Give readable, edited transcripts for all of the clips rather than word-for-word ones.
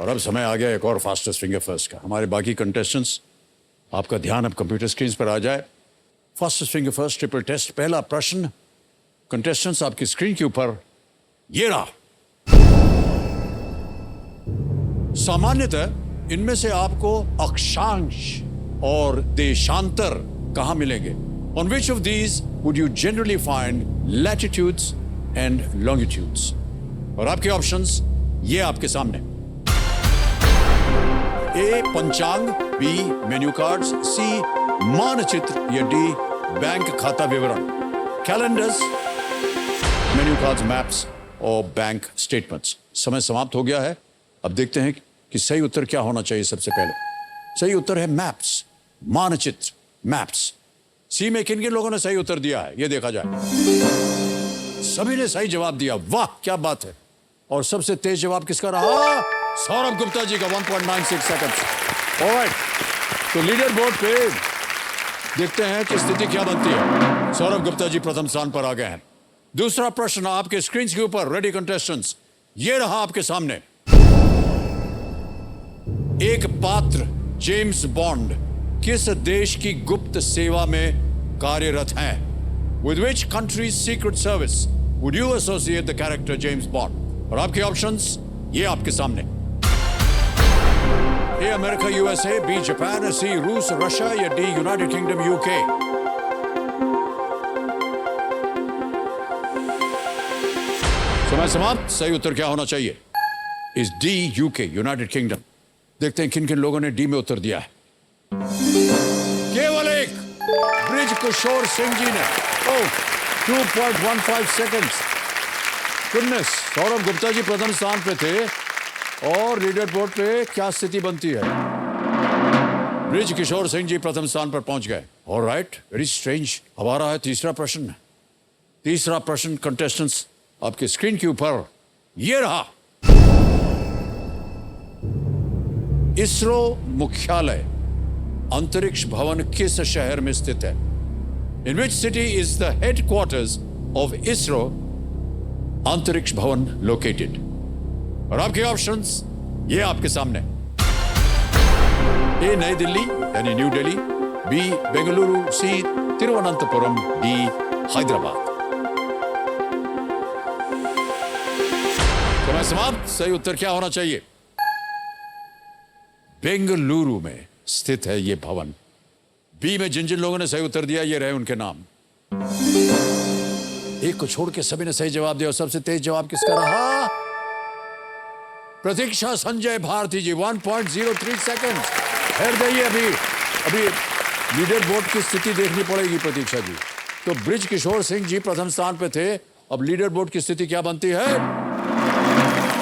और अब समय आ गया एक और फास्टेस्ट फिंगर फर्स्ट का। हमारे बाकी कंटेस्टेंट्स, आपका ध्यान अब कंप्यूटर स्क्रीन पर आ जाए। Fastest finger first triple test, पहला प्रश्न कंटेस्टेंट्स आपकी स्क्रीन के ऊपर ये रहा। सामान्यतः इनमें से आपको अक्षांश और देशांतर कहां मिलेंगे? On which of these would you generally find latitudes and longitudes? और आपके ऑप्शंस ये आपके सामने। ए पंचांग, बी मेन्यू कार्ड्स, सी मानचित्र या डी बैंक खाता विवरण। कैलेंडर्स, मेन्यू कार्ड्स, मैप्स और बैंक स्टेटमेंट्स। समय समाप्त हो गया है। अब देखते हैं कि सही उत्तर क्या होना चाहिए। सबसे पहले सही उत्तर है मैप्स, मानचित्र, मैप्स। सी में किन किन लोगों ने सही उत्तर दिया है ये देखा जाए। सभी ने सही जवाब दिया, वाह क्या बात है। और सबसे तेज जवाब किसका रहा? सौरभ गुप्ता जी का 1.96 सेकंड। ऑलराइट, तो लीडर बोर्ड पे देखते हैं कि स्थिति क्या बनती है। सौरभ गुप्ता जी प्रथम स्थान पर आ गए हैं। दूसरा प्रश्न आपके स्क्रीन के ऊपर, रेडी कंटेस्टेंट्स, ये रहा आपके सामने। एक पात्र जेम्स बॉन्ड किस देश की गुप्त सेवा में कार्यरत हैं? With which country's secret service would you associate the character James Bond? और आपके ऑप्शंस ये आपके सामने। A America USA, B Japan, C रूस रशिया या डी यूनाइटेड किंगडम यूके। समय समाप्त। सही उत्तर क्या होना चाहिए? इस डी यूके, यूनाइटेड किंगडम। देखते हैं किन किन लोगों ने डी में उत्तर दिया है। केवल एक, ब्रिज किशोर सिंह जी ने। 2.15 सेकंड्स। गुडनेस, सौरभ गुप्ता जी प्रथम स्थान पे थे और लीडर बोर्ड पे क्या स्थिति बनती है? ब्रिज किशोर सिंह जी प्रथम स्थान पर पहुंच गए। Alright, very strange. अब आ रहा है तीसरा प्रश्न। तीसरा प्रश्न कंटेस्टेंट्स आपके स्क्रीन के ऊपर ये रहा। इसरो मुख्यालय अंतरिक्ष भवन किस शहर में स्थित है? In which city is the headquarters of ISRO अंतरिक्ष भवन located? और आपके ऑप्शंस ये आपके सामने। ए नई दिल्ली यानी न्यू दिल्ली, बी बेंगलुरु, सी तिरुवनंतपुरम, डी हैदराबाद। समय समाप्त। सही उत्तर क्या होना चाहिए? बेंगलुरु में स्थित है ये भवन। बी में जिन जिन लोगों ने सही उत्तर दिया ये रहे उनके नाम। एक को छोड़ के सभी ने सही जवाब दिया और सबसे तेज जवाब किसका रहा? प्रतीक्षा संजय भारती जी, 1.03 सेकंड। ठहर जाइए, अभी लीडर बोर्ड की स्थिति देखनी पड़ेगी प्रतीक्षा जी। तो ब्रिज किशोर सिंह जी प्रथम स्थान पे थे। अब लीडर बोर्ड की स्थिति क्या बनती है?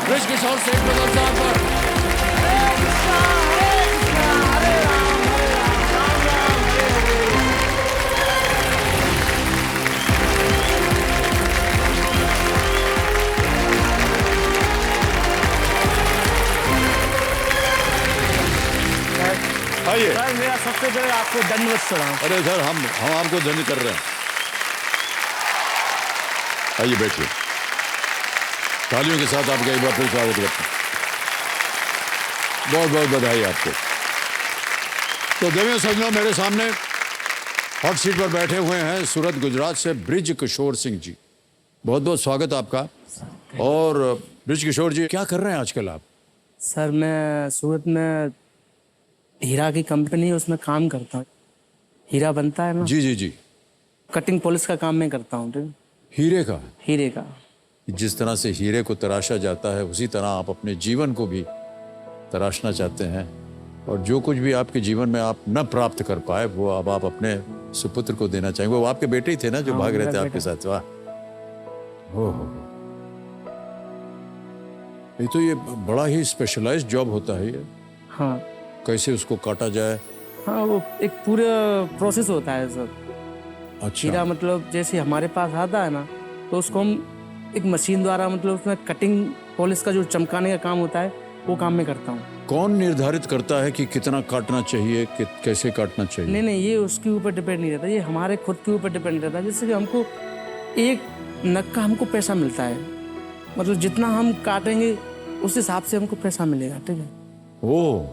ब्रिज किशोर सिंह प्रथम स्थान पर। आइए। सर मेरा सबसे पहले आपको धन्यवाद सलाम। अरे सर हम आपको धन्य कर रहे हैं। आइए बैठिए। तालियों के साथ आपका एक बार फिर स्वागत करते हैं। बहुत बहुत बधाई आपको। तो देवेंद्र सज्जनों, मेरे सामने हॉट सीट पर बैठे हुए हैं सूरत गुजरात से ब्रिज किशोर सिंह जी। बहुत बहुत स्वागत आपका। और ब्रिज किशोर जी, क्या कर रहे हैं आजकल आप? सर मैं सूरत में हीरा की कंपनी है, उसमें काम करता हूँ। हीरा बनता है ना? जी जी जी। कटिंग पॉलिश का काम मैं करता हूँ। हीरे का? हीरे का। जिस तरह से हीरे को तराशा जाता है उसी तरह आप अपने जीवन को भी तराशना चाहते हैं। और जो कुछ भी आपके जीवन में आप न प्राप्त कर पाए वो अब आप अपने सुपुत्र को देना चाहेंगे। वो आपके बेटे ही थे ना जो भाग रहे थे आपके साथ? वाह, हो। ये बड़ा ही स्पेशलाइज्ड जॉब होता है ये। हाँ। कैसे उसको काटा जाए? हाँ, वो एक पूरा प्रोसेस होता है सर। अच्छा। हीरा मतलब जैसे हमारे पास आता है ना, तो उसको हम एक मशीन द्वारा मतलब उसमें कटिंग पॉलिश का जो चमकाने का काम होता है वो काम मैं करता हूँ। कौन निर्धारित करता है कि कितना काटना चाहिए, कैसे काटना चाहिए? नहीं, ये उसके ऊपर डिपेंड नहीं रहता, ये हमारे खुद के ऊपर डिपेंड रहता है। जैसे कि हमको एक नग का हमको पैसा मिलता है, मतलब जितना हम काटेंगे उस हिसाब से हमको पैसा मिलेगा। ठीक है। ओ,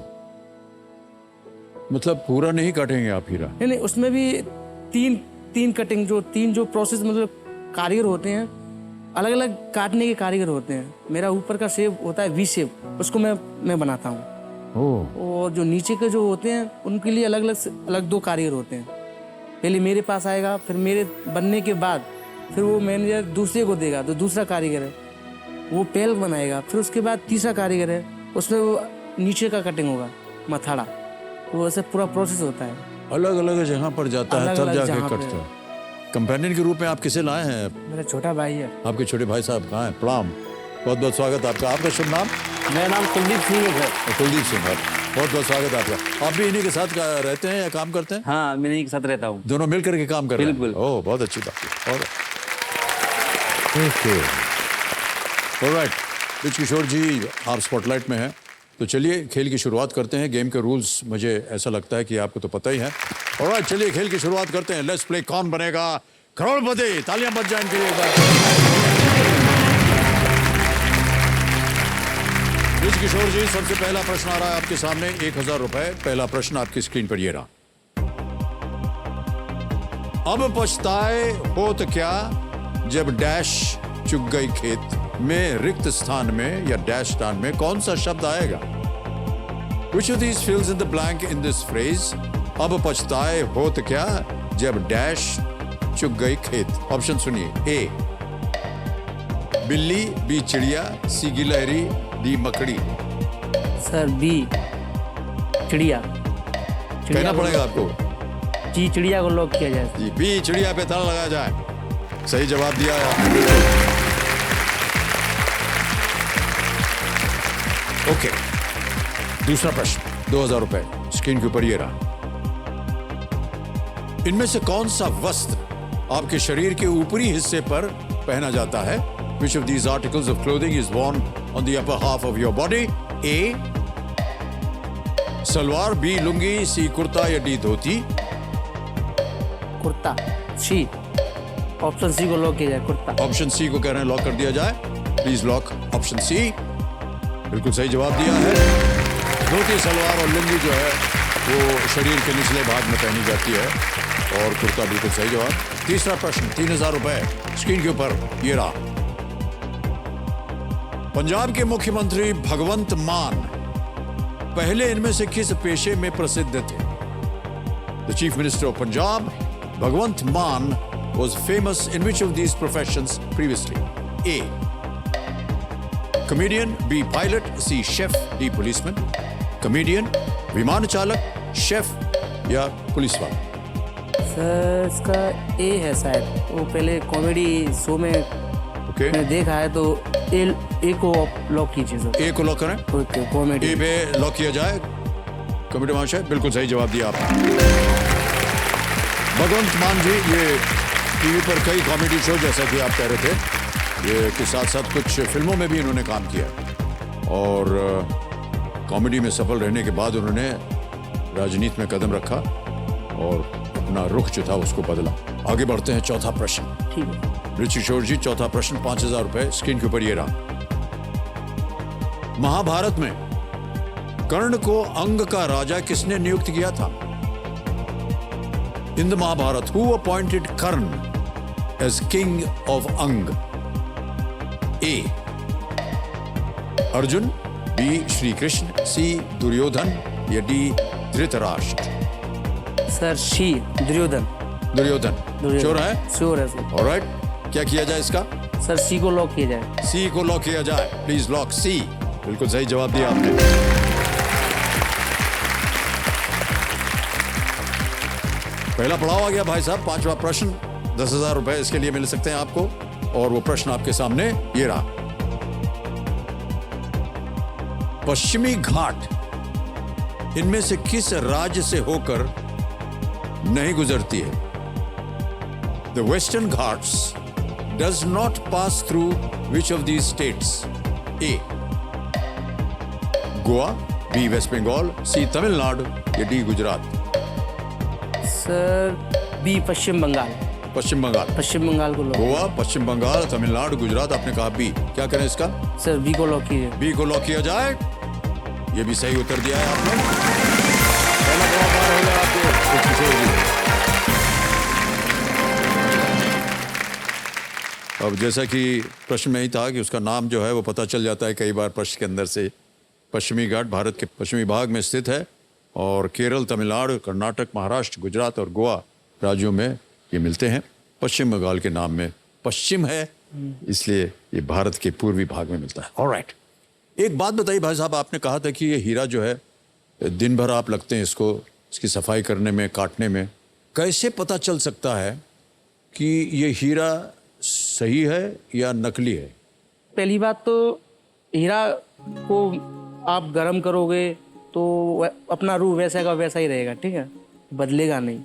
मतलब पूरा नहीं काटेंगे आप हीरा? नहीं नहीं, उसमें भी तीन कटिंग जो प्रोसेस मतलब कारीगर होते हैं, अलग अलग काटने के कारीगर होते हैं। मेरा ऊपर का शेप होता है वी शेप, उसको मैं बनाता हूँ। और जो नीचे के जो होते हैं उनके लिए अलग दो कारीगर होते हैं। पहले मेरे पास आएगा, फिर मेरे बनने के बाद फिर वो मैनेजर दूसरे को देगा, तो दूसरा कारीगर है वो पेल बनाएगा। फिर उसके बाद तीसरा कारीगर है, उसमें वो नीचे का कटिंग होगा, मथाड़ा। तो वैसे पूरा प्रोसेस होता है। अलग अलग जगह पर जाता है, तब अलग-अलग जाके जगह पे। कटता है। कंपेनियन के रूप में आप किसे लाए हैं? मेरा छोटा भाई है। आपके छोटे भाई साहब कहाँ हैं? प्रणाम, बहुत बहुत स्वागत आपका। आपका शुभ नाम? मेरा नाम कुलदीप सिंह है सर। कुलदीप सिंह, बहुत बहुत स्वागत आपका। आप भी इन्हीं के साथ रहते हैं या काम करते हैं? हाँ, मैं इन्हीं के साथ रहता हूँ। दोनों मिल करके काम कर रहे हैं? बिल्कुल। ओह, बहुत अच्छी बात है। और ओके, ऑलराइट, ब्रिज किशोर जी आप स्पॉटलाइट में हैं, तो चलिए खेल की शुरुआत करते हैं। गेम के रूल्स मुझे ऐसा लगता है कि आपको तो पता ही है। ऑलराइट, चलिए खेल की शुरुआत करते हैं। लेट्स प्ले कौन बनेगा करोड़पति। तालियां बज जाएं इनके लिए एक बार। ब्रिज किशोर जी, सबसे पहला प्रश्न आ रहा है आपके सामने, 1000 रुपए। पहला प्रश्न आपकी स्क्रीन पर ये रहा। अब पछताए हो तो क्या जब डैश चुग गई खेत में, रिक्त स्थान में या डैश स्थान में कौन सा शब्द आएगा? Which of these fills in the blank in this phrase? अब पछताए हो तो क्या जब डैश चुग गई खेत। ऑप्शन सुनिए। ए बिल्ली, बी चिड़िया, सी गिलहरी, डी मकड़ी। सर बी चिड़िया। कहना पड़ेगा आपको। जी, चिड़िया को लॉक किया जाए। जी, बी चिड़िया पे ताला लगाया जाए। सही जवाब दिया है आपने। ओके, दूसरा प्रश्न, 2000 रुपए स्क्रीन के ऊपर ये रहा। इनमें से कौन सा वस्त्र आपके शरीर के ऊपरी हिस्से पर पहना जाता है? Which of these articles of clothing is worn on the upper half of your body? A salwar, B lungi, C kurta या D dhoti. Kurta. C, option C को लॉक किया जाए, कुर्ता। ऑप्शन सी को कह रहे हैं लॉक कर दिया जाए। Please lock option C. बिल्कुल सही जवाब दिया है। धोती, सलवार और लुंगी जो है वो शरीर के निचले भाग में पहनी जाती है, और कुर्ता बिल्कुल सही जवाब। तीसरा प्रश्न, 3000 रुपए स्क्रीन के ऊपर ये रहा। पंजाब के मुख्यमंत्री भगवंत मान पहले इनमें से किस पेशे में प्रसिद्ध थे? The chief minister of Punjab Bhagwant Mann was famous in which of these professions previously? A comedian, B pilot, C chef, D policeman। comedian, विमान चालक, शेफ या पुलिस वाला। सर इसका ए है शायद। वो पहले कॉमेडी शो में ओके, मैंने देखा है, तो ए को लॉक कीजिए सर। ए को लॉक करें। Okay, comedy. ए पे लॉक किया जाए। कॉमेडी महाशय बिल्कुल सही जवाब दिया आपने। भगवंत मान जी ये टीवी पर कई कॉमेडी शो, जैसा कि आप कह रहे थे, ये के साथ साथ कुछ फिल्मों में भी इन्होंने काम किया, और कॉमेडी में सफल रहने के बाद उन्होंने राजनीति में कदम रखा और अपना रुख जो था उसको बदला। आगे बढ़ते हैं, चौथा प्रश्न। ठीक है। ब्रिज किशोर जी, चौथा प्रश्न, 5000 रुपए स्क्रीन के ऊपर ये रहा। महाभारत में कर्ण को अंग का राजा किसने नियुक्त किया था? In the Mahabharata who appointed Karna as king of Anga? A Arjun, B Shri Krishna, C Duryodhan या D Dhritarashtra. Sir C, Duryodhan. Duryodhan sure है? श्योर है सर। ऑलराइट, क्या किया जाए इसका? सर सी को लॉक किया जाए। सी को लॉक किया जाए। प्लीज लॉक सी। बिल्कुल सही जवाब दिया आपने। पहला पड़ाव आ गया भाई साहब। पांचवा प्रश्न, 10,000 रुपए इसके लिए मिल सकते हैं आपको, और वो प्रश्न आपके सामने ये रहा। पश्चिमी घाट इनमें से किस राज्य से होकर नहीं गुजरती है? The Western Ghats does not pass through which of these states? A Goa, B west Bengal, C Tamil Nadu या D Gujarat. Sir B Paschim Bengal. Paschim Bengal. Paschim Bengal को लॉक। गोवा, पश्चिम बंगाल, तमिलनाडु, गुजरात। आपने कहा बी। क्या करें इसका? सर बी को लॉक कीजिए। बी को लॉक किया जाए। ये भी सही उत्तर दिया है आपने। पहला जवाब पार हो गया आपके कुछ किशोर जी। अब जैसा कि प्रश्न में ही था कि उसका नाम जो है वो पता चल जाता है कई बार प्रश्न के अंदर से। पश्चिमी घाट भारत के पश्चिमी भाग में स्थित है और केरल, तमिलनाडु, कर्नाटक, महाराष्ट्र, गुजरात और गोवा राज्यों में ये मिलते हैं। पश्चिम बंगाल के नाम में पश्चिम है, इसलिए ये भारत के पूर्वी भाग में मिलता है। ऑलराइट, एक बात बताइए भाई साहब, आपने कहा था कि ये हीरा जो है दिन भर आप लगते हैं इसको, इसकी सफाई करने में, काटने में। कैसे पता चल सकता है कि ये हीरा सही है या नकली है? पहली बात तो हीरा को आप गर्म करोगे तो अपना रूप वैसा का वैसा ही रहेगा, ठीक है, बदलेगा नहीं।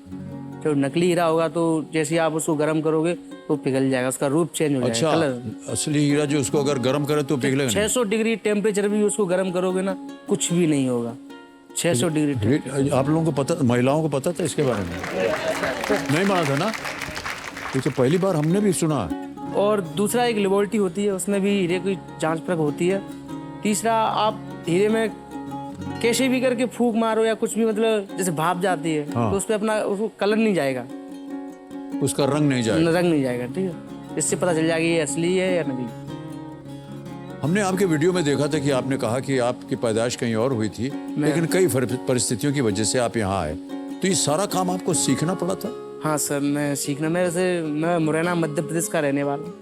जो नकली हीरा होगा तो जैसे आप उसको गर्म करोगे तो पिघल जाएगा, उसका रूप चेंज हो जाएगा। अच्छा, कलर। असली हीरा जो उसको अगर गर्म करे तो पिघलेगा नहीं? 600 डिग्री टेम्परेचर भी उसको गर्म करोगे ना, कुछ भी नहीं होगा। 600 डिग्री। आप लोगों को पता, महिलाओं को पता था इसके बारे में? नहीं माना था ना? ये तो पहली बार हमने भी सुना। और दूसरा एक लेबोरेटरी होती है, उसमें भी हीरे की जांच परख होती है। तीसरा, आप हीरे में कैसे भी करके फूंक मारो या कुछ भी, मतलब जैसे भाप जाती है, हाँ। तो उस पे अपना उसको कलर नहीं जाएगा, उसका रंग नहीं जाएगा। रंग नहीं जाएगा, ठीक है। इससे पता चल जाएगा ये असली है या नकली। हमने आपके वीडियो में देखा था कि आपने कहा कि आपकी पैदाइश कहीं और हुई थी, लेकिन कई परिस्थितियों की वजह से आप यहाँ आए, तो ये सारा काम आपको सीखना पड़ा था? हाँ सर, मैं सीखना, मैं मुरैना मध्य प्रदेश का रहने वाला हूँ।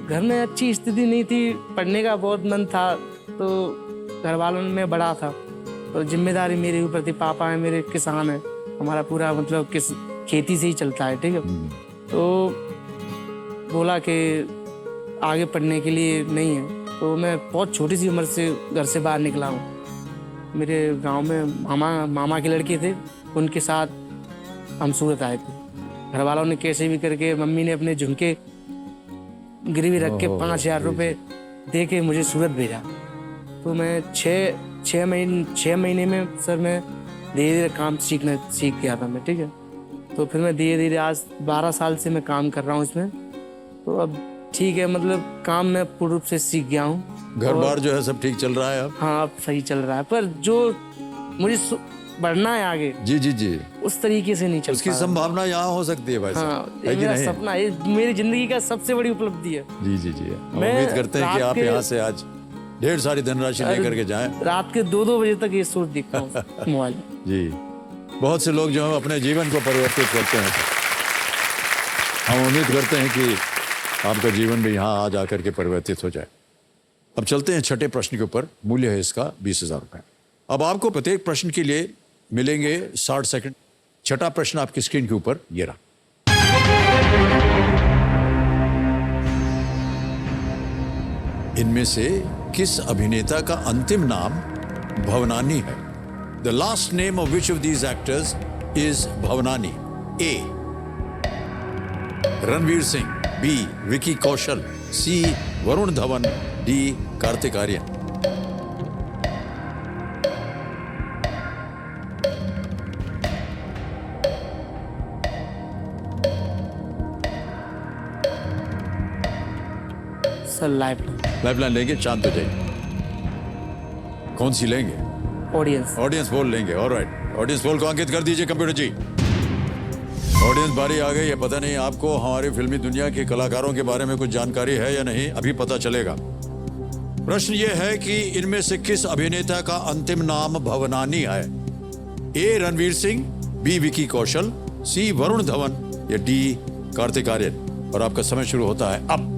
घर में अच्छी स्थिति नहीं थी, पढ़ने का बहुत मन था, तो घर वालों में बड़ा था, तो जिम्मेदारी मेरे ऊपर थी। पापा है मेरे, किसान है, हमारा पूरा मतलब खेती से ही चलता है, ठीक है। तो बोला कि आगे पढ़ने के लिए नहीं है, तो मैं बहुत छोटी सी उम्र से घर से बाहर निकला हूँ। मेरे गांव में मामा के लड़के थे, उनके साथ हम सूरत आए थे। घर वालों ने कैसे भी करके, मम्मी ने अपने झुमके गिरवी रख के 5,000 रुपये दे के मुझे सूरत भेजा। तो मैं छः महीने में सर मैं धीरे धीरे काम सीख गया था मैं, ठीक है। तो फिर मैं धीरे धीरे आज 12 साल से मैं काम कर रहा हूँ इसमें, तो अब ठीक है, मतलब काम मैं पूर्ण रूप से सीख गया हूँ। घर बार जो है सब ठीक चल रहा है अब? हाँ, अब सही चल रहा है, पर जो मुझे बढ़ना है आगे, जी जी जी, उस तरीके से नहीं चल उसकी संभावना यहाँ हो सकती है भाई साहब। हाँ, ये मेरा सपना, ये मेरी जिंदगी का सबसे बड़ी उपलब्धि है। जी जी जी, हम मैं उम्मीद करते हैं कि रात आप के- यहाँ से आज ढेर सारी धनराशि लेकर के जाएं। रात के 2-2 बजे तक ये सोच देखता हूँ मोबाइल। जी, बहुत से लोग जो है अपने जीवन को परिवर्तित करते हैं। हम उम्मीद करते हैं कि आपका जीवन भी यहाँ आ जाकर के परिवर्तित हो जाए। अब चलते हैं छठे प्रश्न के ऊपर। मूल्य है इसका 20,000 रुपए। अब आपको प्रत्येक प्रश्न के लिए मिलेंगे 60 सेकंड। छठा प्रश्न आपकी स्क्रीन के ऊपर ये रहा। इनमें से किस अभिनेता का अंतिम नाम भवनानी है? The last name of which of these actors is Bhavnani? A Ranveer Singh, B Vicky Kaushal, C Varun Dhawan, D Kartik Aaryan. Sir lifeline लेंगे, चांद पे जाएंगे। कौन सी लेंगे? ऑडियंस। ऑडियंस पोल लेंगे। ऑलराइट, ऑडियंस पोल को अंकित कर दीजिए कंप्यूटर जी। ऑडियंस बारी आ गई है। पता नहीं आपको हमारी फिल्मी दुनिया के कलाकारों के बारे में कुछ जानकारी है या नहीं, अभी पता चलेगा। प्रश्न ये है कि इनमें से किस अभिनेता का अंतिम नाम भवनानी है? ए रणवीर सिंह, बी विकी कौशल, सी वरुण धवन या डी कार्तिक आर्यन। और आपका समय शुरू होता है अब।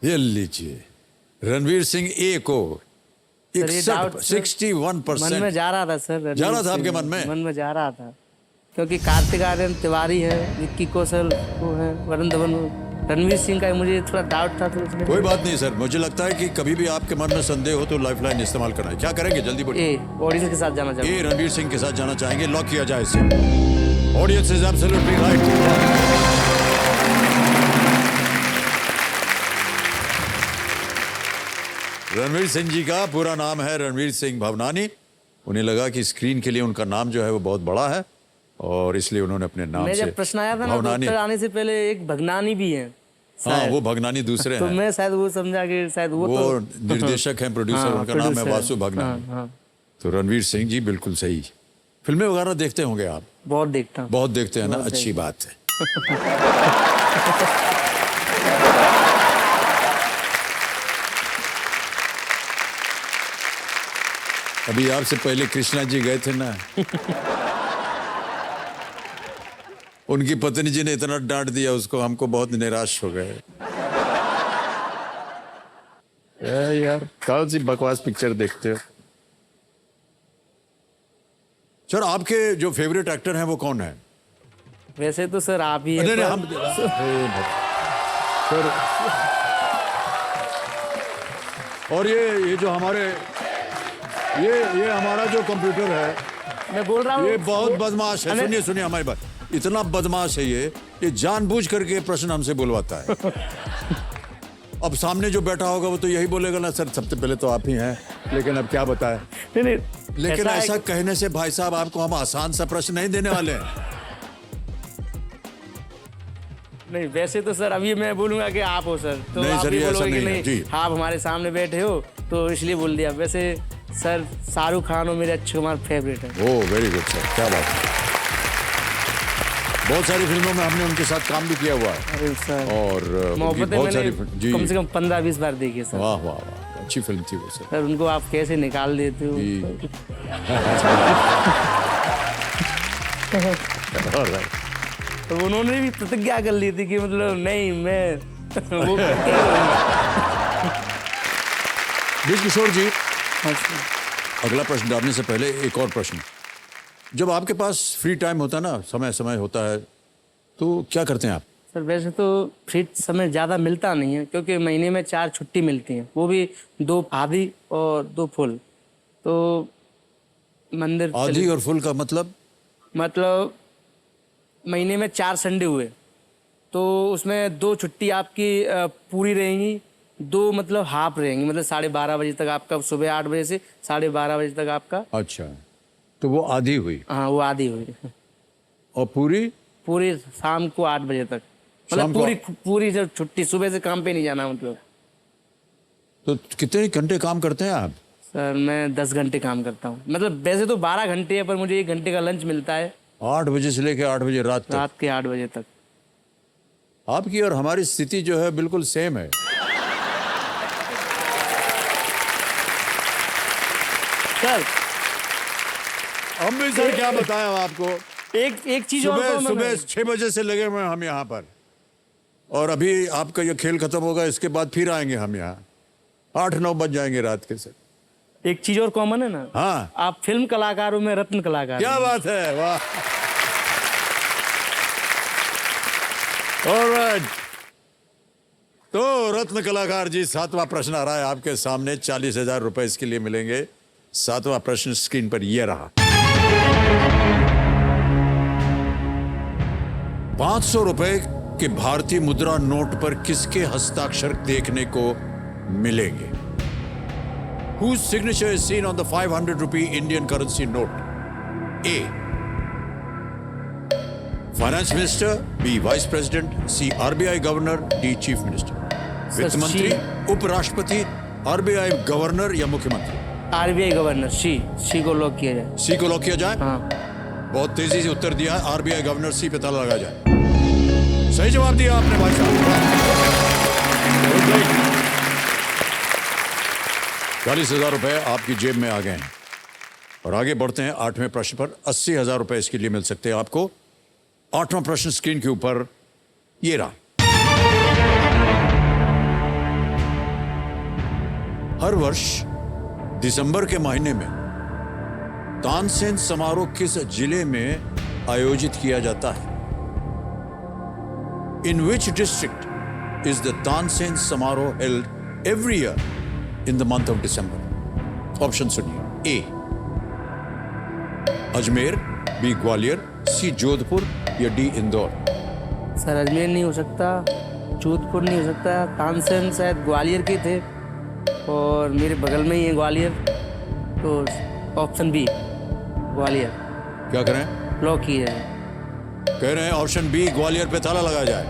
ये लीजिए, रणवीर सिंह ए को 61% मन में जा रहा था सर, जा रहा था आपके मन में जा रहा था, क्योंकि कार्तिक आर्यन तिवारी है, विक्की कौशल वो है, वरुण धवन, रणवीर सिंह का मुझे थोड़ा डाउट था, तो इसलिए कोई बात नहीं सर। मुझे लगता है कि कभी भी आपके मन में संदेह हो तो लाइफलाइन इस्तेमाल करना है। क्या करेंगे, जल्दी बोलिए। ऑडियंस के साथ जाना चाहूँगा। ए रणवीर सिंह के साथ जाना चाहेंगे, लॉक किया जाए इसे। Audience is absolutely right. Ranveer Singh ji का पूरा नाम है रणवीर सिंह भवनानी। उन्हें लगा कि स्क्रीन के लिए उनका नाम जो है वो बहुत बड़ा है और इसलिए उन्होंने अपने नाम मैं से जब प्रश्न आया था ना तो भवनानी। उत्तर आने से पहले एक भगनानी भी है हाँ, शायद। वो भगनानी दूसरे तो हैं। मैं शायद वो समझा कि शायद वो वो तो निर्देशक हैं, प्रोड्यूसर, हाँ, उनका नाम है प्रोड्यूसर। वासु भगनानी। हाँ, हाँ। तो रणवीर सिंह जी बिल्कुल सही। फिल्में वगैरह देखते होंगे आप? बहुत देखता हूँ। बहुत देखते हैं ना, बहुत अच्छी बात है। अभी आपसे पहले कृष्णा जी गए थे ना, उनकी पत्नी जी ने इतना डांट दिया उसको, हमको बहुत निराश हो गए। यार कौन सी बकवास पिक्चर देखते हो? सर आपके जो फेवरेट एक्टर हैं वो कौन है? वैसे तो सर आप ही नहीं, हैं नहीं, पर- सर और ये जो हमारे ये हमारा जो कंप्यूटर है मैं बोल रहा हूँ ये बहुत बदमाश है। हमें- सुनिए सुनिए हमारी बात, इतना बदमाश है ये जानबूझ करके प्रश्न हमसे बुलवाता है। अब सामने जो बैठा होगा वो तो यही बोलेगा ना, सर सबसे पहले तो आप ही हैं, लेकिन अब क्या बताएं। नहीं, लेकिन है ऐसा कि- कहने से भाई साहब आपको हम आसान सा प्रश्न नहीं देने वाले हैं। नहीं वैसे तो सर अभी मैं बोलूंगा कि आप हो सर, तो नहीं आप सर, भी ये ऐसा बोलोगे कि नहीं है, जी। आप हमारे सामने बैठे हो तो इसलिए बोल दिया। वैसे सर शाहरुख खान और मेरे अक्षय कुमार फेवरेट है। ओह वेरी गुड सर, क्या बात है। बहुत सारी फिल्मों में हमने उनके साथ काम भी किया हुआ है अरे सर और उनकी मोहब्बतें बहुत सारी मैंने जी कम से कम 15-20 बार देखी है सर। वाह वाह वाह, अच्छी फिल्म थी वो सर। सर उनको आप कैसे निकाल देते हो? जी। Alright. तो उन्होंने भी प्रतिज्ञा कर ली थी कि मतलब नहीं मैं वो करके ही रहूंगा। बीज किशोर जी, हाँ सर। अगला प्रश्न डालने से पहले एक और प्रश्न। जब आपके पास फ्री टाइम होता है ना, समय समय होता है, तो क्या करते हैं आप? सर वैसे तो फ्री समय ज़्यादा मिलता नहीं है क्योंकि महीने में 4 छुट्टी मिलती हैं, वो भी 2 आधी और 2 फुल। तो मंदिर आधी और फुल का मतलब? मतलब महीने में 4 संडे हुए तो उसमें 2 छुट्टी आपकी पूरी रहेंगी, 2 मतलब हाफ रहेंगी, मतलब 12:30 बजे तक आपका, सुबह 8 बजे से 12:30 बजे तक आपका। अच्छा, तो वो आधी हुई हाँ वो आधी हुई। और पूरी? पूरी शाम को 8 बजे तक, शाम मतलब को? पूरी जब छुट्टी, सुबह से काम पे नहीं जाना मतलब। तो कितने घंटे काम करते हैं आप? सर मैं 10 घंटे काम करता हूँ, मतलब वैसे तो 12 घंटे है पर मुझे 1 घंटे का लंच मिलता है 8 बजे से लेकर 8 बजे रात तक? रात के 8 बजे तक। आपकी और हमारी स्थिति जो है बिल्कुल सेम है। सर हम भी सर क्या बताएं हम आपको, एक चीज और सुबह तो मैं- सुबह 6 बजे से लगे हुए हैं हम यहाँ पर, और अभी आपका ये खेल खत्म होगा, इसके बाद फिर आएंगे हम यहाँ, 8-9 बज जाएंगे रात के सर। एक चीज और कॉमन है ना, हाँ, आप फिल्म कलाकारों में रत्न कलाकार क्या हैं। बात है, वाह। ऑलराइट, तो रत्न कलाकार जी, 7वां प्रश्न आ रहा है आपके सामने, 40,000 रुपए इसके लिए मिलेंगे। 7वां प्रश्न स्क्रीन पर यह रहा। 500 रुपए के भारतीय मुद्रा नोट पर किसके हस्ताक्षर देखने को मिलेंगे? Whose signature is seen on the 500 rupee Indian currency note? A. Finance Minister, B. Vice President, C. RBI Governor, D. Chief Minister. वित्त मंत्री, उपराष्ट्रपति, RBI गवर्नर या मुख्यमंत्री? आरबीआई गवर्नर, सी को लॉक किया जाए। सी को लॉक किया जाए? हाँ बहुत तेजी से उत्तर दिया है, RBI गवर्नर, सी पे ताला लगा जाए। सही जवाब दिया आपने भाई साहब। 40,000 रुपए आपकी जेब में आ गए हैं और आगे बढ़ते हैं 8वें प्रश्न पर। 80,000 रुपए इसके लिए मिल सकते हैं आपको। 8वां प्रश्न स्क्रीन के ऊपर ये रहा। हर वर्ष दिसंबर के महीने में तानसेन समारोह किस जिले में आयोजित किया जाता है? In which district is the Tansen Samaroh held every year in the month of December? Option सुनिए। A Ajmer, B Gwalior, C Jodhpur या डी इंदौर? सर अजमेर नहीं हो सकता, जोधपुर नहीं हो सकता, तानसेन शायद ग्वालियर के थे और मेरे बगल में ही है ग्वालियर, तो ऑप्शन बी। ग्वालियर क्या करें? लॉक किया है। कह रहे हैं ऑप्शन बी ग्वालियर पे ताला लगाया जाए।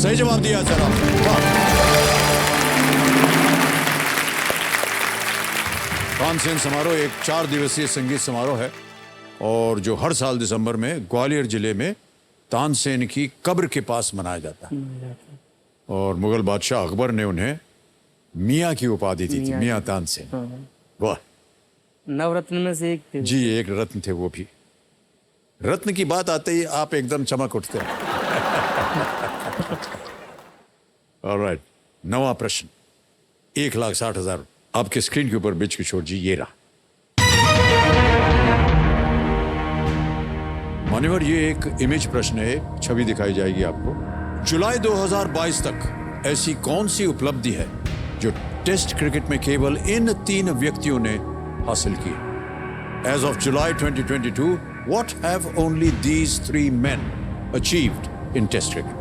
सही जवाब दिया सर आपने। वाह। तानसेन समारोह एक 4 दिवसीय संगीत समारोह है और जो हर साल दिसंबर में ग्वालियर जिले में तानसेन की कब्र के पास मनाया जाता है। और मुगल बादशाह अकबर ने उन्हें मियाँ की उपाधि दी थी, मियाँ तानसेन। वाह। नवरत्न में से एक थे। जी, एक रत्न थे वो भी। रत्न की बात आते ही आप एकदम चमक उठते हैं। ऑलराइट, 9वां प्रश्न, 1,60,000 आपके स्क्रीन के ऊपर ब्रिज किशोर जी, ये रहा। मान्यवर, ये एक इमेज प्रश्न है, छवि दिखाई जाएगी आपको। जुलाई 2022 तक ऐसी कौन सी उपलब्धि है जो टेस्ट क्रिकेट में केवल इन 3 व्यक्तियों ने हासिल की? As of July 2022, what have only these 3 men achieved in Test cricket?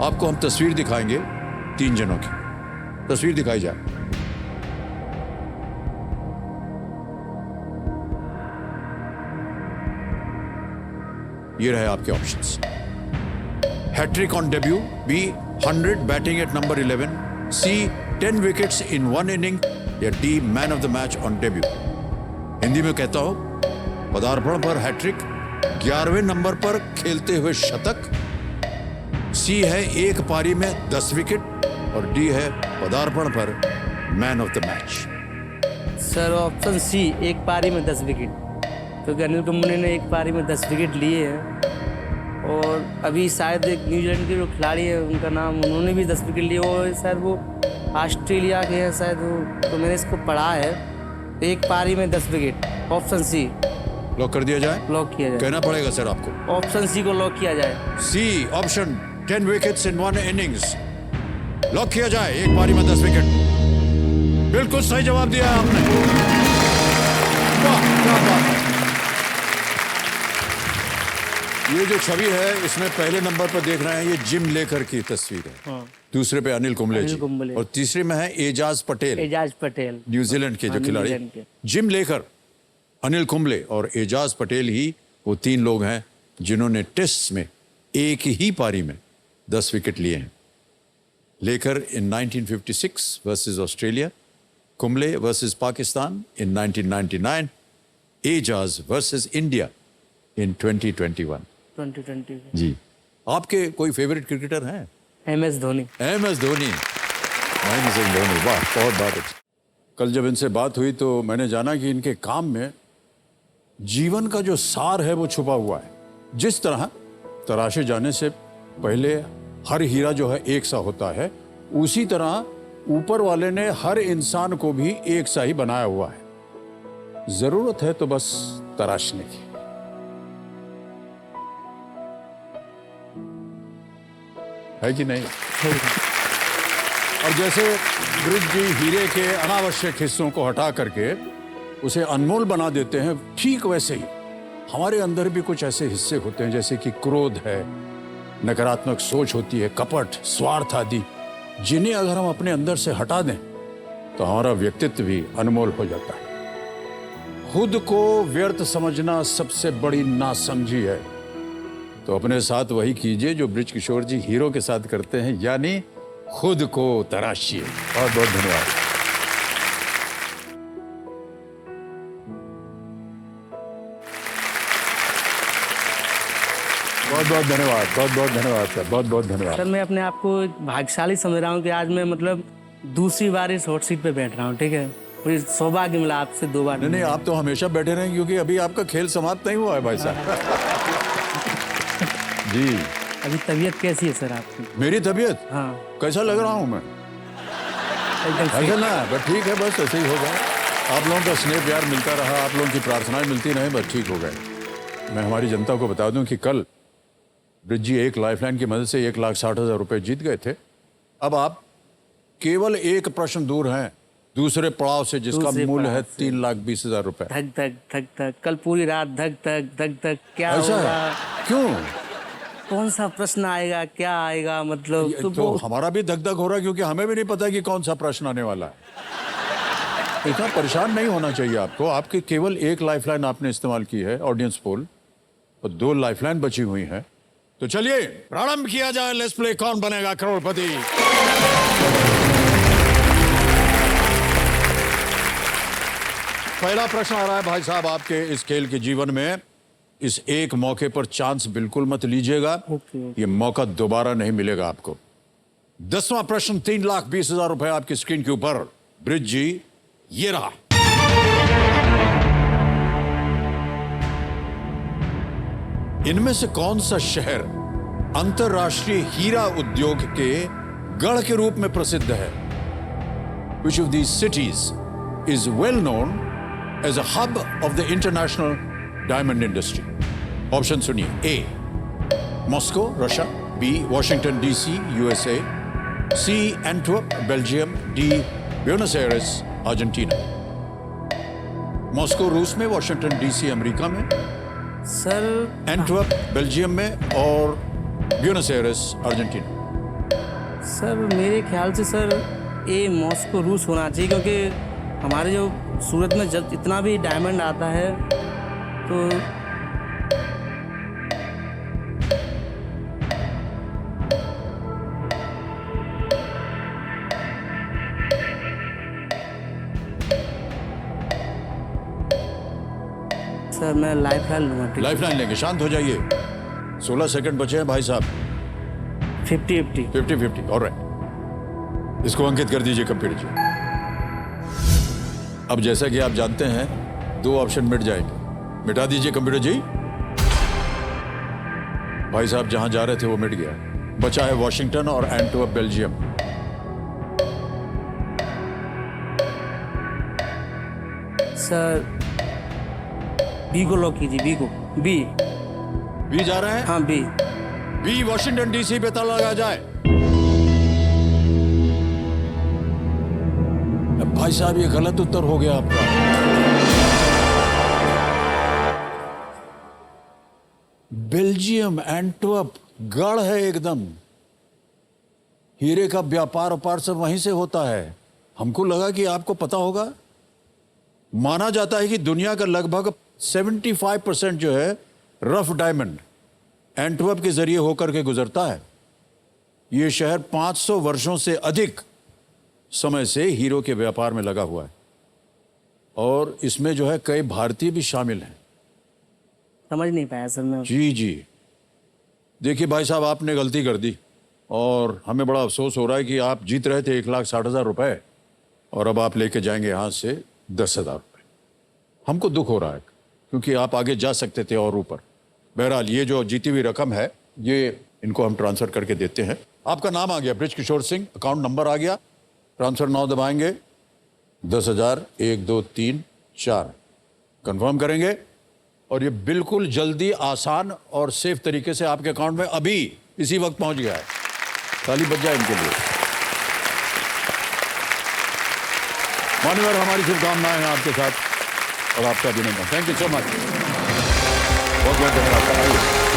आपको हम तस्वीर दिखाएंगे 3 जनों की। तस्वीर दिखाई जाए। ये रहे आपके options. Hattrick on debut, B 100 batting at number 11, C 10 wickets in 1 inning, या D man of the match on debut. Hindi में कहता हूं, पदार्पण पर हैट्रिक, 11वें नंबर पर खेलते हुए शतक, सी है एक पारी में 10 विकेट, और डी है पदार्पण पर man of the match. Sir option C, एक पारी में 10 विकेट, क्योंकि अनिल कुंबले ने एक पारी में 10 विकेट लिए हैं। और अभी शायद एक न्यूजीलैंड के जो खिलाड़ी है, उनका नाम, उन्होंने भी 10 विकेट लिए, और शायद वो ऑस्ट्रेलिया के हैं शायद वो, तो मैंने इसको पढ़ा है। एक पारी में 10 विकेट, ऑप्शन सी लॉक कर दिया जाए? लॉक किया जाए। कहना पड़ेगा सर आपको। ऑप्शन सी को लॉक किया जाए। C option, 10 wickets in 1 innings, lock किया जाए। एक पारी में 10 विकेट, बिल्कुल सही जवाब दिया आपने। वाह, क्या बात है। ये जो छवि है, इसमें पहले नंबर पर देख रहे हैं, ये जिम लेकर की तस्वीर है। हाँ। दूसरे पे अनिल कुंबले जी, कुंबले। और तीसरे में है एजाज पटेल, एजाज पटेल, न्यूजीलैंड के जो हाँ, खिलाड़ी। न्यूजीलैंड के। जिम लेकर, अनिल कुंबले और एजाज पटेल ही वो 3 लोग हैं जिन्होंने टेस्ट में एक ही पारी में 10 विकेट लिए हैं। Laker in 1956 versus Australia, Kumble versus Pakistan in 1999, Ajaz versus India in 2021। जी, आपके कोई फेवरेट क्रिकेटर हैं? MS धोनी। MS धोनी, महेंद्र सिंह धोनी। वाह, बहुत बात। कल जब इनसे बात हुई तो मैंने जाना कि इनके काम में जीवन का जो सार है वो छुपा हुआ है। जिस तरह तराशे जाने से पहले हर हीरा जो है एक सा होता है, उसी तरह ऊपर वाले ने हर इंसान को भी एक सा ही बनाया हुआ है। जरूरत है तो बस तराशने की। है कि नहीं? और जैसे ब्रिज जी हीरे के अनावश्यक हिस्सों को हटा करके उसे अनमोल बना देते हैं, ठीक वैसे ही हमारे अंदर भी कुछ ऐसे हिस्से होते हैं, जैसे कि क्रोध है, नकारात्मक सोच होती है, कपट, स्वार्थ आदि, जिन्हें अगर हम अपने अंदर से हटा दें तो हमारा व्यक्तित्व भी अनमोल हो जाता है। खुद को व्यर्थ समझना सबसे बड़ी नासमझी है। तो अपने साथ वही कीजिए जो ब्रिज किशोर जी हीरो के साथ करते हैं, यानी खुद को तराशिए। बहुत बहुत धन्यवाद। बहुत बहुत धन्यवाद, बहुत बहुत धन्यवाद सर, बहुत बहुत धन्यवाद। सर मैं अपने आप को भाग्यशाली समझ रहा हूँ कि आज मैं मतलब दूसरी बार इस हॉट सीट पे बैठ रहा हूँ। ठीक है, मुझे सौभाग्य मिला आपसे 2 बार। नहीं, आप तो हमेशा बैठे रहें, क्योंकि अभी आपका खेल समाप्त नहीं हुआ है भाई साहब। जी, अभी तबीयत कैसी है सर आपकी? मेरी तबीयत? हाँ, कैसा लग रहा हूँ मैं? एकदम ऐसा ना, बस ठीक है, बस ऐसे ही होगा। आप लोगों का स्नेह प्यार मिलता रहा, आप लोगों की प्रार्थनाएं मिलती रहे, बस ठीक हो गए। मैं हमारी जनता को बता दूं कि कल ब्रिज जी एक लाइफलाइन की मदद से 1,60,000 रुपए जीत गए थे। अब आप केवल एक प्रश्न दूर हैं दूसरे पड़ाव से, जिसका मूल्य है 3,20,000 रुपए। धक धक धक धक, कल पूरी रात धक धक धक धक, क्या ऐसा होगा? है? क्यों? कौन सा प्रश्न आएगा, क्या आएगा, मतलब तो हमारा भी धक धक हो रहा है, क्योंकि हमें भी नहीं पता कि कौन सा प्रश्न आने वाला है। इतना परेशान नहीं होना चाहिए आपको। आपकी केवल एक लाइफलाइन आपने इस्तेमाल की है, ऑडियंस पोल, और 2 लाइफलाइन बची हुई हैं। तो चलिए प्रारंभ किया जाए। लेट्स प्ले कौन बनेगा करोड़पति। पहला प्रश्न आ रहा है भाई साहब आपके इस खेल के जीवन में। इस एक मौके पर चांस बिल्कुल मत लीजिएगा। ये मौका दोबारा नहीं मिलेगा आपको। 10वां प्रश्न, 3,20,000 रुपए आपकी स्क्रीन के ऊपर। ब्रिज जी, ये रहा। इनमें से कौन सा शहर अंतरराष्ट्रीय हीरा उद्योग के गढ़ के रूप में प्रसिद्ध है? Which of these cities is well known as a hub of the international diamond industry? Option सुनिए। A Moscow Russia, B Washington DC USA, C Antwerp Belgium, D Buenos Aires Argentina. Moscow रूस में, Washington DC America में, sir Antwerp Belgium में और Buenos Aires Argentina. Sir मेरे ख्याल से sir ये मॉस्को रूस होना चाहिए, क्योंकि हमारे जो सूरत में जब इतना भी डायमंड आता है तो सर मैं लाइफलाइन लूँगा। लाइफलाइन लेंगे, शांत हो जाइए। 16 सेकंड बचे हैं भाई साहब। 50-50। 50-50, ऑलराइट। इसको अंकित कर दीजिए कंप्यूटर जी। अब जैसा कि आप जानते हैं 2 ऑप्शन मिट जाएंगे। मिटा दीजिए कंप्यूटर जी। भाई साहब जहां जा रहे थे वो मिट गया। बचा है वॉशिंगटन और एंटवर्प बेल्जियम। सर बी को लॉक कीजिए। बी को बी जा रहे हैं। हाँ बी वॉशिंगटन डीसी पे ताला लगा जाए। भाई साहब ये गलत उत्तर हो गया आपका। बेल्जियम एंटवर्प गढ़ है एकदम। हीरे का व्यापार सब वहीं से होता है। हमको लगा कि आपको पता होगा। माना जाता है कि दुनिया का लगभग 75% जो है रफ डायमंड एंटवर्प के जरिए होकर के गुजरता है। यह शहर 500 वर्षों से अधिक समय से हीरो के व्यापार में लगा हुआ है और इसमें जो है कई भारतीय भी शामिल हैं। समझ नहीं पाया सर मैं। जी देखिए भाई साहब, आपने गलती कर दी और हमें बड़ा अफसोस हो रहा है कि आप जीत रहे थे 1,60,000 रुपए और अब आप लेके जाएंगे यहाँ से 10,000 रुपए। हमको दुख हो रहा है क्योंकि आप आगे जा सकते थे और ऊपर। बहरहाल ये जो जीती हुई रकम है ये इनको हम ट्रांसफर करके देते हैं। आपका नाम आ गया बृज किशोर सिंह, अकाउंट नंबर आ गया। ट्रांसफर नाउ दबाएंगे। 10,000 1 2 3 4 कंफर्म करेंगे और ये बिल्कुल जल्दी, आसान और सेफ तरीके से आपके अकाउंट में अभी इसी वक्त पहुंच गया है। ताली बज जाए इनके लिए। मान्यवर, हमारी शुभकामनाएं हैं आपके साथ और आपका अभिनंदन। Thank you so much. बहुत बहुत धन्यवाद।